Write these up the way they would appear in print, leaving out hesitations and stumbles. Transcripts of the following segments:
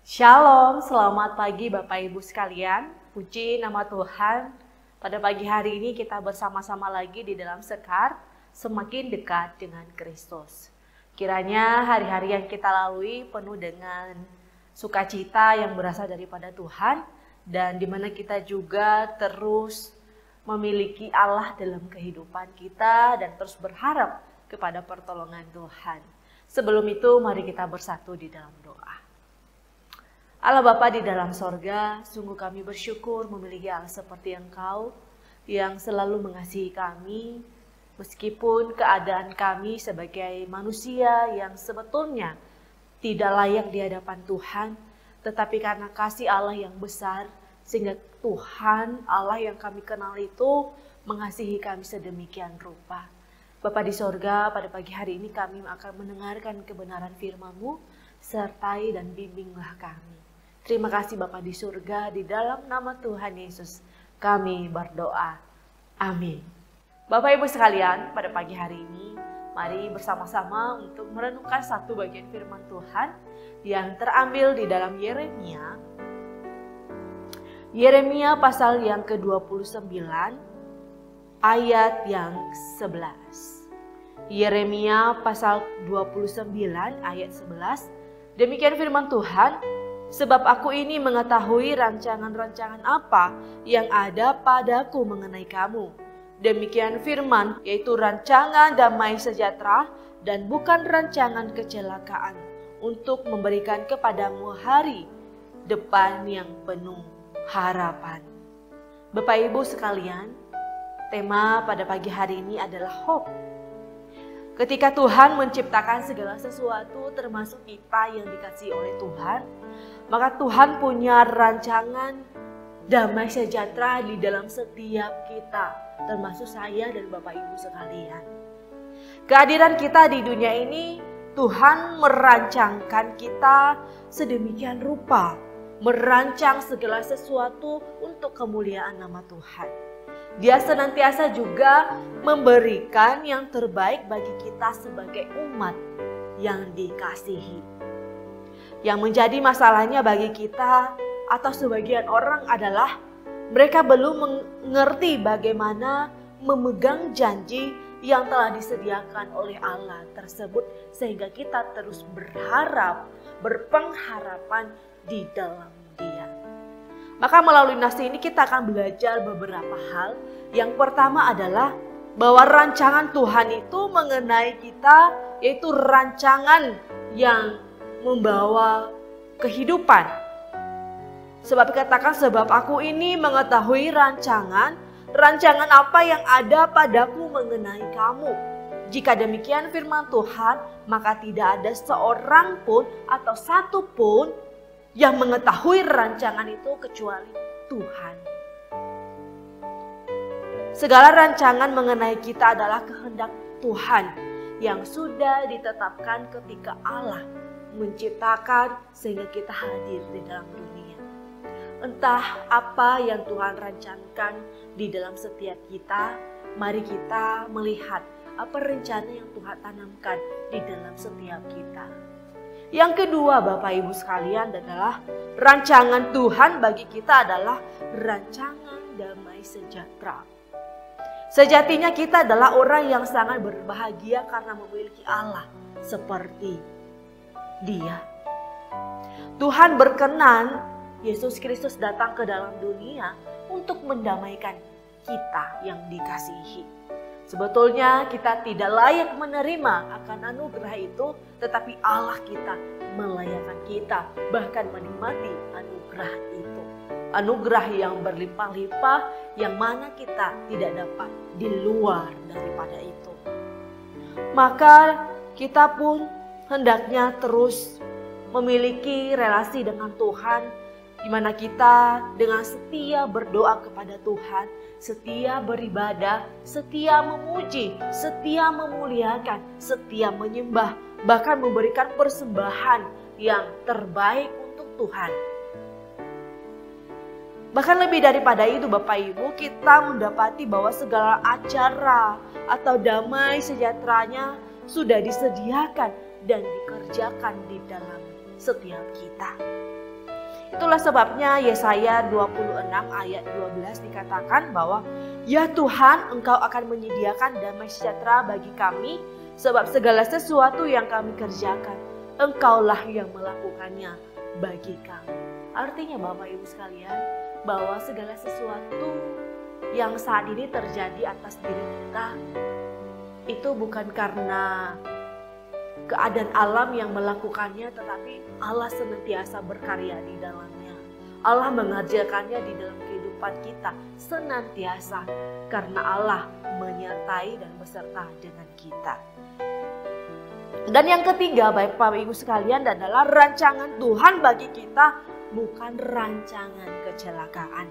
Shalom, selamat pagi Bapak Ibu sekalian. Puji nama Tuhan, pada pagi hari ini kita bersama-sama lagi di dalam Sekar, semakin dekat dengan Kristus. Kiranya hari-hari yang kita lalui penuh dengan sukacita yang berasal daripada Tuhan, dan di mana kita juga terus memiliki Allah dalam kehidupan kita dan terus berharap kepada pertolongan Tuhan. Sebelum itu, mari kita bersatu di dalam doa. Allah Bapa di dalam sorga, sungguh kami bersyukur memiliki Allah seperti Engkau yang selalu mengasihi kami, meskipun keadaan kami sebagai manusia yang sebetulnya tidak layak di hadapan Tuhan, tetapi karena kasih Allah yang besar, sehingga Tuhan Allah yang kami kenal itu mengasihi kami sedemikian rupa. Bapa di sorga, pada pagi hari ini kami akan mendengarkan kebenaran firman-Mu, sertai dan bimbinglah kami. Terima kasih Bapa di surga, di dalam nama Tuhan Yesus kami berdoa. Amin. Bapak Ibu sekalian, pada pagi hari ini mari bersama-sama untuk merenungkan satu bagian firman Tuhan yang terambil di dalam Yeremia pasal yang ke-29 ayat yang 11. Yeremia pasal 29 ayat 11. Demikian firman Tuhan. Sebab aku ini mengetahui rancangan-rancangan apa yang ada padaku mengenai kamu. Demikian firman, yaitu rancangan damai sejahtera dan bukan rancangan kecelakaan, untuk memberikan kepadamu hari depan yang penuh harapan. Bapak Ibu sekalian, tema pada pagi hari ini adalah hope. Ketika Tuhan menciptakan segala sesuatu termasuk kita yang dikasihi oleh Tuhan, maka Tuhan punya rancangan damai sejahtera di dalam setiap kita, termasuk saya dan Bapak Ibu sekalian. Kehadiran kita di dunia ini, Tuhan merancangkan kita sedemikian rupa, merancang segala sesuatu untuk kemuliaan nama Tuhan. Dia senantiasa juga memberikan yang terbaik bagi kita sebagai umat yang dikasihi. Yang menjadi masalahnya bagi kita atau sebagian orang adalah mereka belum mengerti bagaimana memegang janji yang telah disediakan oleh Allah tersebut, sehingga kita terus berpengharapan di dalam Dia. Maka melalui nasi ini kita akan belajar beberapa hal. Yang pertama adalah bahwa rancangan Tuhan itu mengenai kita, yaitu rancangan yang membawa kehidupan. Sebab katakan, sebab aku ini mengetahui rancangan apa yang ada padaku mengenai kamu. Jika demikian firman Tuhan, maka tidak ada seorang pun atau satu pun yang mengetahui rancangan itu kecuali Tuhan. Segala rancangan mengenai kita adalah kehendak Tuhan yang sudah ditetapkan ketika Allah menciptakan sehingga kita hadir di dalam dunia. Entah apa yang Tuhan rancangkan di dalam setiap kita, mari kita melihat apa rencana yang Tuhan tanamkan di dalam setiap kita. Yang kedua Bapak Ibu sekalian adalah rancangan Tuhan bagi kita adalah rancangan damai sejahtera. Sejatinya kita adalah orang yang sangat berbahagia karena memiliki Allah seperti Dia. Tuhan berkenan Yesus Kristus datang ke dalam dunia untuk mendamaikan kita yang dikasihi. Sebetulnya kita tidak layak menerima akan anugerah itu, tetapi Allah kita melayakkan kita bahkan menikmati anugerah itu. Anugerah yang berlimpah-limpah yang mana kita tidak dapat di luar daripada itu. Maka kita pun hendaknya terus memiliki relasi dengan Tuhan, di mana kita dengan setia berdoa kepada Tuhan, setia beribadah, setia memuji, setia memuliakan, setia menyembah, bahkan memberikan persembahan yang terbaik untuk Tuhan. Bahkan lebih daripada itu Bapak Ibu, kita mendapati bahwa segala acara atau damai sejahteranya sudah disediakan dan dikerjakan di dalam setiap kita. Itulah sebabnya Yesaya 26 ayat 12 dikatakan bahwa, "Ya Tuhan, Engkau akan menyediakan damai sejahtera bagi kami, sebab segala sesuatu yang kami kerjakan, Engkaulah yang melakukannya bagi kami." Artinya Bapak Ibu sekalian, bahwa segala sesuatu yang saat ini terjadi atas diri kita itu bukan karena keadaan alam yang melakukannya, tetapi Allah senantiasa berkarya di dalamnya. Allah mengerjakannya di dalam kehidupan kita senantiasa, karena Allah menyertai dan beserta dengan kita. Dan yang ketiga Bapak Ibu sekalian adalah rancangan Tuhan bagi kita bukan rancangan kecelakaan.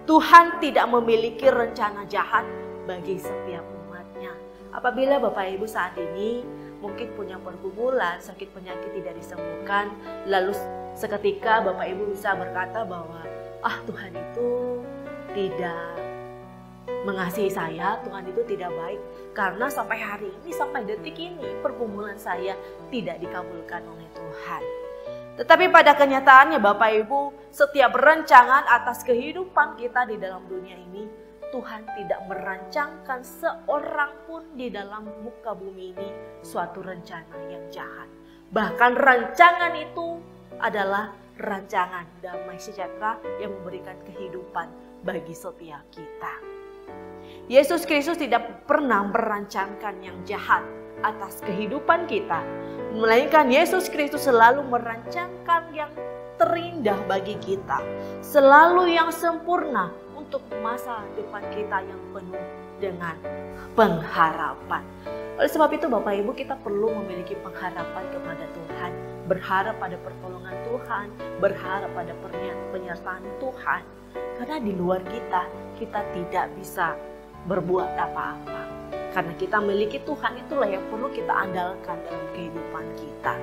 Tuhan tidak memiliki rencana jahat bagi setiap umatnya. Apabila Bapak Ibu saat ini mungkin punya pergumulan, sakit penyakit tidak disembuhkan, lalu seketika Bapak Ibu bisa berkata bahwa Tuhan itu tidak mengasihi saya, Tuhan itu tidak baik, karena sampai hari ini, sampai detik ini pergumulan saya tidak dikabulkan oleh Tuhan. Tetapi pada kenyataannya Bapak Ibu, setiap rancangan atas kehidupan kita di dalam dunia ini, Tuhan tidak merancangkan seorang pun di dalam muka bumi ini suatu rencana yang jahat. Bahkan rancangan itu adalah rancangan damai sejahtera yang memberikan kehidupan bagi setiap kita. Yesus Kristus tidak pernah merancangkan yang jahat atas kehidupan kita, melainkan Yesus Kristus selalu merancangkan yang terindah bagi kita, selalu yang sempurna untuk masa depan kita yang penuh dengan pengharapan. Oleh sebab itu Bapak Ibu, kita perlu memiliki pengharapan kepada Tuhan, berharap pada pertolongan Tuhan, berharap pada penyertaan Tuhan, karena di luar kita tidak bisa berbuat apa-apa. Karena kita memiliki Tuhan, itulah yang perlu kita andalkan dalam kehidupan kita.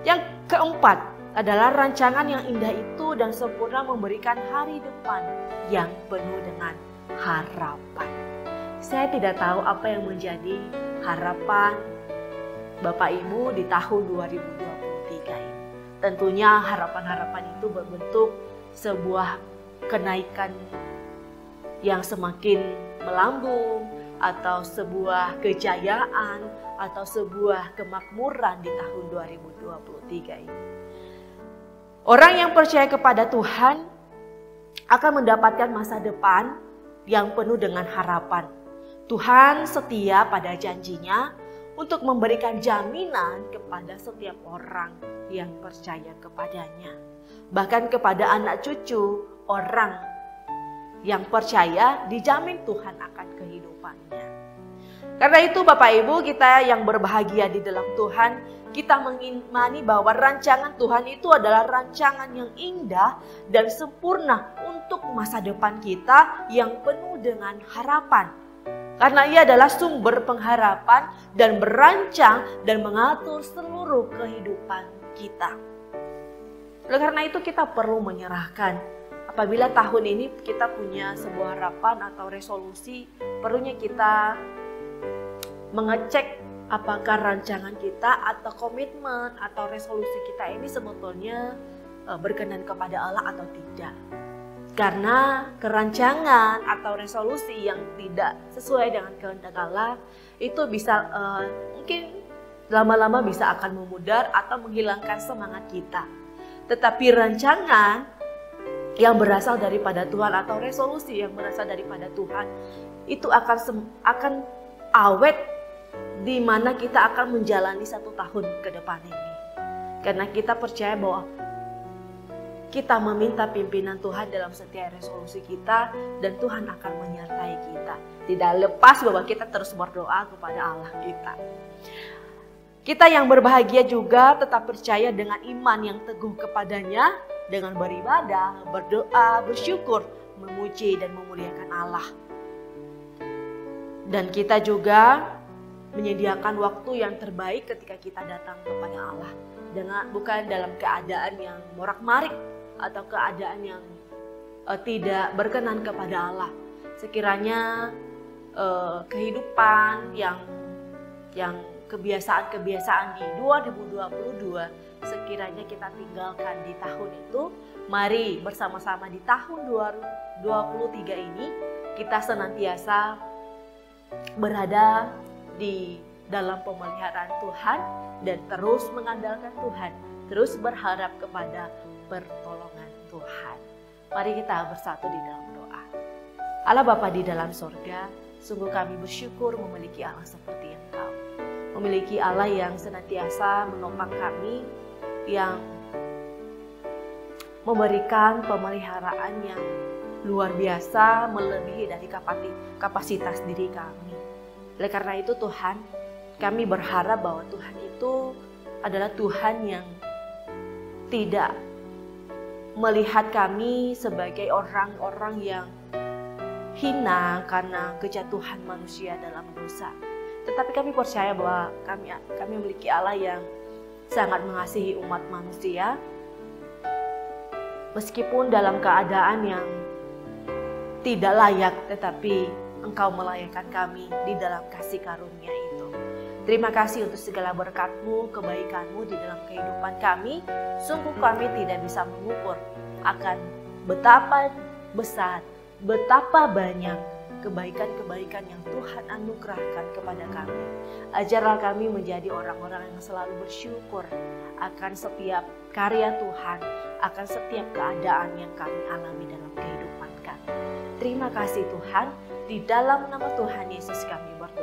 Yang keempat adalah rancangan yang indah itu dan sempurna memberikan hari depan yang penuh dengan harapan. Saya tidak tahu apa yang menjadi harapan Bapak Ibu di tahun 2023 ini. Tentunya harapan-harapan itu berbentuk sebuah kenaikan yang semakin melambung, atau sebuah kejayaan, atau sebuah kemakmuran di tahun 2023 ini. Orang yang percaya kepada Tuhan akan mendapatkan masa depan yang penuh dengan harapan. Tuhan setia pada janjinya untuk memberikan jaminan kepada setiap orang yang percaya kepadanya. Bahkan kepada anak cucu orang yang percaya, dijamin Tuhan akan kehidupannya. Karena itu Bapak Ibu, kita yang berbahagia di dalam Tuhan, kita mengimani bahwa rancangan Tuhan itu adalah rancangan yang indah dan sempurna untuk masa depan kita yang penuh dengan harapan. Karena ia adalah sumber pengharapan dan berancang dan mengatur seluruh kehidupan kita. Oleh karena itu kita perlu menyerahkan. Apabila tahun ini kita punya sebuah harapan atau resolusi, perlunya kita mengecek apakah rancangan kita atau komitmen atau resolusi kita ini sebetulnya berkenan kepada Allah atau tidak. Karena kerancangan atau resolusi yang tidak sesuai dengan kehendak Allah itu bisa mungkin lama-lama bisa akan memudar atau menghilangkan semangat kita. Tetapi rancangan yang berasal daripada Tuhan atau resolusi yang berasal daripada Tuhan itu akan awet, di mana kita akan menjalani 1 tahun ke depan ini. Karena kita percaya bahwa kita meminta pimpinan Tuhan dalam setiap resolusi kita, dan Tuhan akan menyertai kita. Tidak lepas bahwa kita terus berdoa kepada Allah kita. Kita yang berbahagia juga tetap percaya dengan iman yang teguh kepadanya, dengan beribadah, berdoa, bersyukur, memuji dan memuliakan Allah. Dan kita juga menyediakan waktu yang terbaik ketika kita datang kepada Allah. Bukan dalam keadaan yang morak-marik atau keadaan yang tidak berkenan kepada Allah. Sekiranya kehidupan yang kebiasaan-kebiasaan di 2022 sekiranya kita tinggalkan di tahun itu, mari bersama-sama di tahun 2023 ini kita senantiasa berada di dalam pemeliharaan Tuhan dan terus mengandalkan Tuhan, terus berharap kepada pertolongan Tuhan. Mari kita bersatu di dalam doa. Allah Bapa di dalam sorga, sungguh kami bersyukur memiliki Allah seperti Engkau. Memiliki Allah yang senantiasa menopang kami, yang memberikan pemeliharaan yang luar biasa melebihi dari kapasitas diri kami. Oleh karena itu Tuhan, kami berharap bahwa Tuhan itu adalah Tuhan yang tidak melihat kami sebagai orang-orang yang hina karena kejatuhan manusia dalam dosa. Tetapi kami percaya bahwa kami memiliki Allah yang sangat mengasihi umat manusia, meskipun dalam keadaan yang tidak layak, tetapi Engkau melayakkan kami di dalam kasih karunia itu. Terima kasih untuk segala berkat-Mu, kebaikan-Mu di dalam kehidupan kami. Sungguh kami tidak bisa mengukur akan betapa besar, betapa banyak kebaikan-kebaikan yang Tuhan anugerahkan kepada kami. Ajarlah kami menjadi orang-orang yang selalu bersyukur akan setiap karya Tuhan, akan setiap keadaan yang kami alami dalam kehidupan kami. Terima kasih Tuhan, di dalam nama Tuhan Yesus kami berdoa.